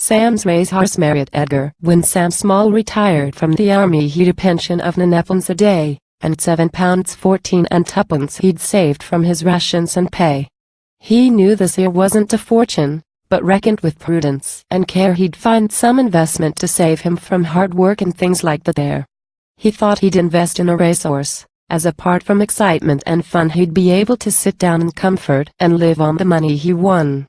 Sam's racehorse Marriott Edgar. When Sam Small retired from the army, he'd a pension of £9 a day, and £7.14 and twopence he'd saved from his rations and pay. He knew this here wasn't a fortune, but reckoned with prudence and care he'd find some investment to save him from hard work and things like that there. He thought he'd invest in a racehorse, as apart from excitement and fun he'd be able to sit down in comfort and live on the money he won.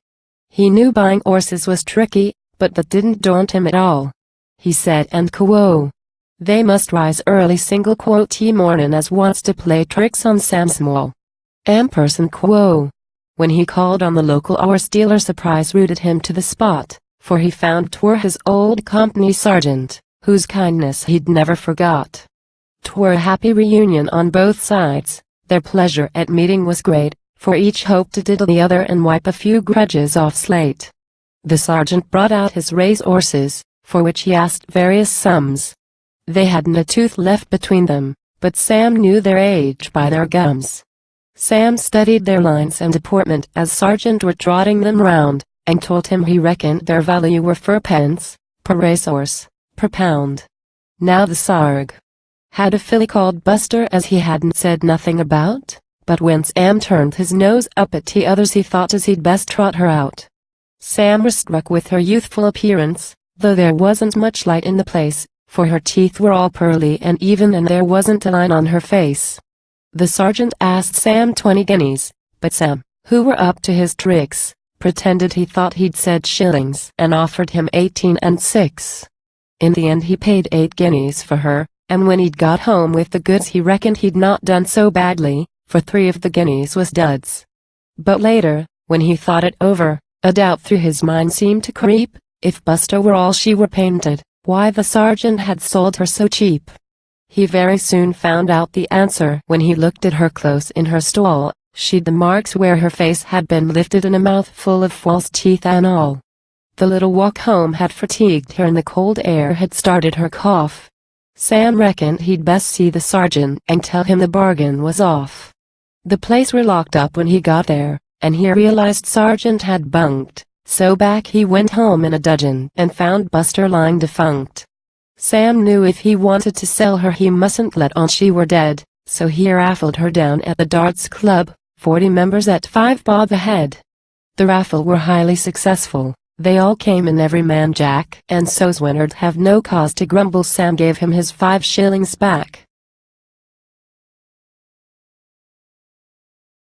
He knew buying horses was tricky, but that didn't daunt him at all. He said, and quo, "They must rise early single quote he morning as wants to play tricks on Sam Small." Ampersand quo. When he called on the local horse dealer, surprise rooted him to the spot, for he found 'twere his old company sergeant, whose kindness he'd never forgot. 'Twere a happy reunion on both sides. Their pleasure at meeting was great, for each hoped to diddle the other and wipe a few grudges off slate. The sergeant brought out his race horses, for which he asked various sums. They hadn't a tooth left between them, but Sam knew their age by their gums. Sam studied their lines and deportment as sergeant were trotting them round, and told him he reckoned their value were 4 pence, per racehorse, per pound. Now the sarg had a filly called Buster as he hadn't said nothing about, but when Sam turned his nose up at the others he thought as he'd best trot her out. Sam was struck with her youthful appearance, though there wasn't much light in the place, for her teeth were all pearly and even and there wasn't a line on her face. The sergeant asked Sam 20 guineas, but Sam, who were up to his tricks, pretended he thought he'd said shillings and offered him 18 and 6. In the end he paid 8 guineas for her, and when he'd got home with the goods he reckoned he'd not done so badly, for 3 of the guineas was duds. But later, when he thought it over, a doubt through his mind seemed to creep. If Buster were all she were painted, why the sergeant had sold her so cheap? He very soon found out the answer when he looked at her close in her stall. She'd the marks where her face had been lifted and a mouth full of false teeth and all. The little walk home had fatigued her and the cold air had started her cough. Sam reckoned he'd best see the sergeant and tell him the bargain was off. The place were locked up when he got there, and he realized sergeant had bunked, so back he went home in a dudgeon and found Buster lying defunct. Sam knew if he wanted to sell her he mustn't let on she were dead, so he raffled her down at the darts club, 40 members at 5 bob a head. The raffle were highly successful, they all came in every man jack, and so's Winard have no cause to grumble. Sam gave him his 5 shillings back.